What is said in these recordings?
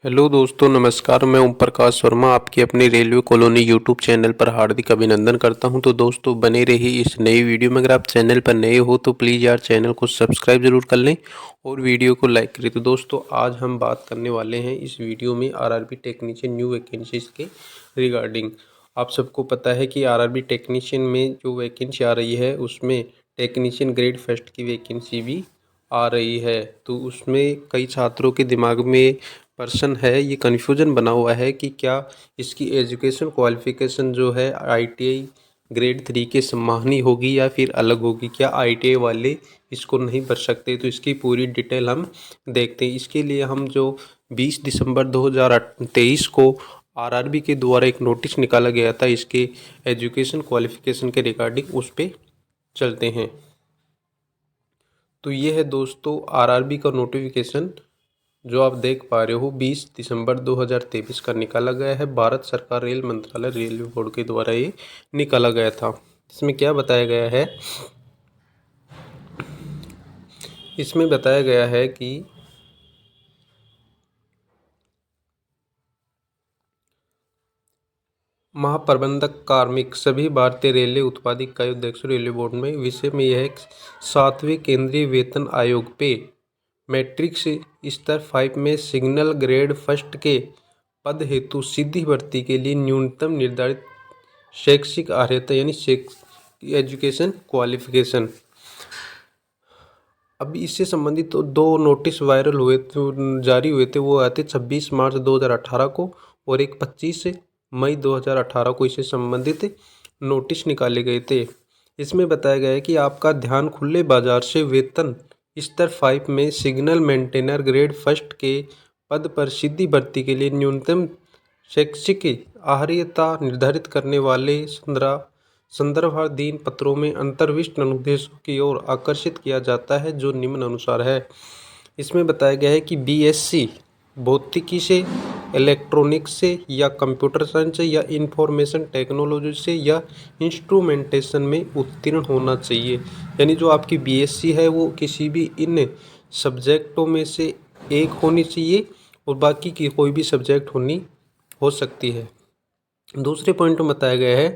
Hello दोस्तों, नमस्कार। मैं ओम प्रकाश वर्मा आपकी अपनी रेलवे कॉलोनी यूट्यूब चैनल पर हार्दिक अभिनंदन करता हूं। तो दोस्तों, बने रहिए इस नई वीडियो में। अगर आप चैनल पर नए हो तो प्लीज़ यार चैनल को सब्सक्राइब जरूर कर लें और वीडियो को लाइक करें। तो दोस्तों, आज हम बात करने वाले हैं इस वीडियो में आरआरबी टेक्नीशियन न्यू वैकेंसीज के रिगार्डिंग। आप सबको पता है कि आरआरबी टेक्नीशियन में जो वैकेंसी आ रही है उसमें टेक्नीशियन ग्रेड फर्स्ट की वैकेंसी भी आ रही है। तो उसमें कई छात्रों के दिमाग में पर्सन है, ये कन्फ्यूजन बना हुआ है कि क्या इसकी एजुकेशन क्वालिफ़िकेशन जो है आईटीआई ग्रेड 3 के समान ही होगी या फिर अलग होगी। क्या आईटीआई वाले इसको नहीं भर सकते? तो इसकी पूरी डिटेल हम देखते हैं। इसके लिए हम जो 20 दिसंबर 2023 को आरआरबी के द्वारा एक नोटिस निकाला गया था इसके एजुकेशन क्वालिफ़िकेशन के रिगार्डिंग, उस पर चलते हैं। तो ये है दोस्तों आरआरबी का नोटिफिकेशन जो आप देख पा रहे हो, 20 दिसंबर 2023 का निकाला गया है। भारत सरकार रेल मंत्रालय रेलवे बोर्ड के द्वारा ये निकाला गया था। इसमें क्या बताया गया है? इसमें बताया गया है कि महाप्रबंधक कार्मिक सभी भारतीय रेलवे उत्पादक इकाई अध्यक्ष रेलवे बोर्ड में विषय में यह 7वें केंद्रीय वेतन आयोग पे मैट्रिक्स स्तर 5 में सिग्नल ग्रेड फर्स्ट के पद हेतु सीधी भर्ती के लिए न्यूनतम निर्धारित शैक्षिक अर्हता यानी एजुकेशन क्वालिफिकेशन। अब इससे संबंधित तो दो नोटिस वायरल हुए थे, जारी हुए थे। वो आए थे 26 मार्च 2018 को और एक 25 मई 2018 को इससे संबंधित नोटिस निकाले गए थे। इसमें बताया गया है कि आपका ध्यान खुले बाजार से वेतन स्तर 5 में सिग्नल मेंटेनर ग्रेड फर्स्ट के पद पर सीधी भर्ती के लिए न्यूनतम शैक्षिक अर्हता निर्धारित करने वाले संदर्भाधीन पत्रों में अंतर्विष्ट अनुदेशों की ओर आकर्षित किया जाता है, जो निम्न अनुसार है। इसमें बताया गया है कि बीएससी भौतिकी से, इलेक्ट्रॉनिक्स से या कंप्यूटर साइंस से या इंफॉर्मेशन टेक्नोलॉजी से या इंस्ट्रूमेंटेशन में उत्तीर्ण होना चाहिए। यानी जो आपकी बीएससी है वो किसी भी इन सब्जेक्टों में से एक होनी चाहिए और बाकी की कोई भी सब्जेक्ट हो सकती है। दूसरे पॉइंट में बताया गया है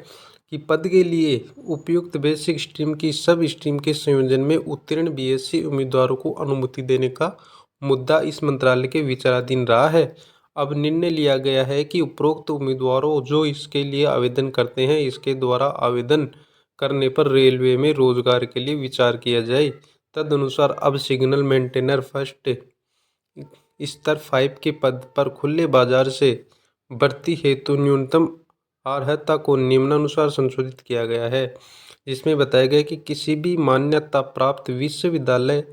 कि पद के लिए उपयुक्त बेसिक स्ट्रीम की सब स्ट्रीम के संयोजन में उत्तीर्ण बीएससी उम्मीदवारों को अनुमति देने का मुद्दा इस मंत्रालय के विचाराधीन रहा है। अब निर्णय लिया गया है कि उपरोक्त उम्मीदवारों जो इसके लिए आवेदन करते हैं, इसके द्वारा आवेदन करने पर रेलवे में रोजगार के लिए विचार किया जाए। तदनुसार अब सिग्नल मेंटेनर फर्स्ट स्तर 5 के पद पर खुले बाजार से भर्ती हेतु न्यूनतम अर्हता को निम्नानुसार संशोधित किया गया है, जिसमें बताया गया कि किसी भी मान्यता प्राप्त विश्वविद्यालय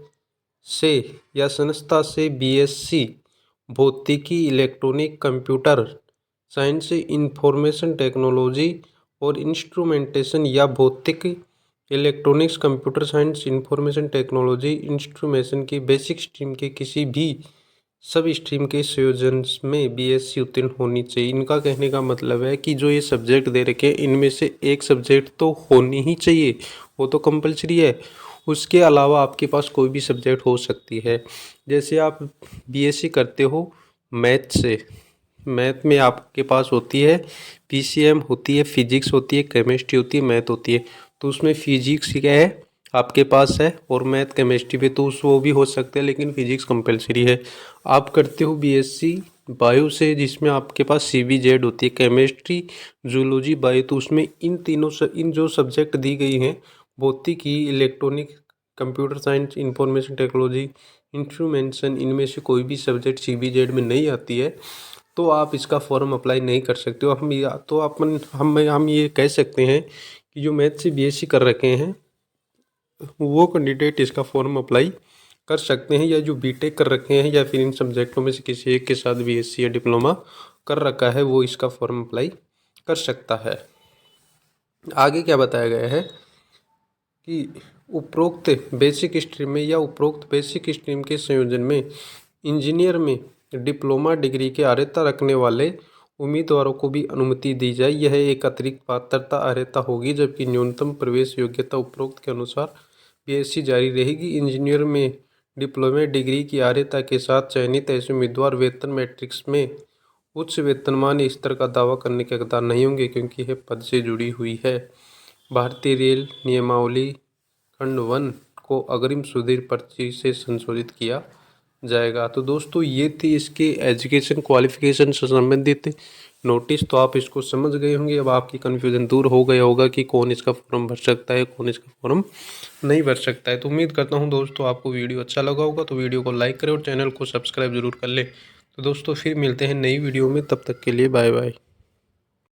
से या संस्था से बीएससी भौतिकी, electronic, computer science, information technology और इंस्ट्रूमेंटेशन या भौतिक, electronics, computer science, information technology, instrumentation की बेसिक स्ट्रीम के किसी भी सब स्ट्रीम के संयोजन में बीएससी उत्तीर्ण होनी चाहिए। इनका कहने का मतलब है कि जो ये सब्जेक्ट दे रखे हैं इनमें से एक सब्जेक्ट तो होनी ही चाहिए, वो तो कंपलसरी है। उसके अलावा आपके पास कोई भी सब्जेक्ट हो सकती है। जैसे आप बीएससी करते हो मैथ से, मैथ में आपके पास होती है पीसीएम होती है, फिजिक्स होती है, केमिस्ट्री होती है, मैथ होती है। तो उसमें फिजिक्स क्या है आपके पास है और मैथ केमिस्ट्री पे तो उस वो भी हो सकते हैं, लेकिन फिजिक्स कंपलसरी है। आप करते हो बीएससी बायो से, जिसमें आपके पास सीबीजेड होती है, केमिस्ट्री, जूलॉजी, बायो। तो उसमें इन तीनों से इन जो सब्जेक्ट दी गई हैं भौतिकी, electronic, computer science, information technology, instrumentation, इनमें से कोई भी सब्जेक्ट सीबीजेड में नहीं आती है तो आप इसका फॉर्म अप्लाई नहीं कर सकते हो। हम या तो अपन हम ये कह सकते हैं कि जो मैथ से बीएससी कर रखे हैं वो कैंडिडेट इसका फॉर्म अप्लाई कर सकते हैं, या जो बीटेक कर रखे हैं या फिर इन सब्जेक्टों में से किसी एक के साथ बीएससी या डिप्लोमा कर रखा है वो इसका फॉर्म अप्लाई कर सकता है। आगे क्या बताया गया है कि उपरोक्त बेसिक स्ट्रीम में या उपरोक्त बेसिक स्ट्रीम के संयोजन में इंजीनियर में डिप्लोमा डिग्री के अर्हता रखने वाले उम्मीदवारों को भी अनुमति दी जाए। यह एक अतिरिक्त पात्रता अर्हता होगी, जबकि न्यूनतम प्रवेश योग्यता उपरोक्त के अनुसार बीएससी जारी रहेगी। इंजीनियर में डिप्लोमा डिग्री की अर्हता के साथ चयनित ऐसे उम्मीदवार वेतन मैट्रिक्स में उच्च वेतनमान स्तर का दावा करने के हकदार नहीं होंगे, क्योंकि यह पद से जुड़ी हुई है। भारतीय रेल नियमावली खंड 1 को अग्रिम सुदीर्घ पर्ची से संशोधित किया जाएगा। तो दोस्तों ये थी इसके एजुकेशन क्वालिफिकेशन से संबंधित नोटिस। तो आप इसको समझ गए होंगे, अब आपकी कन्फ्यूज़न दूर हो गया होगा कि कौन इसका फॉर्म भर सकता है, कौन इसका फॉर्म नहीं भर सकता है। तो उम्मीद करता हूँ दोस्तों आपको वीडियो अच्छा लगा होगा, तो वीडियो को लाइक करें और चैनल को सब्सक्राइब जरूर कर लें। तो दोस्तों फिर मिलते हैं नई वीडियो में, तब तक के लिए बाय बाय।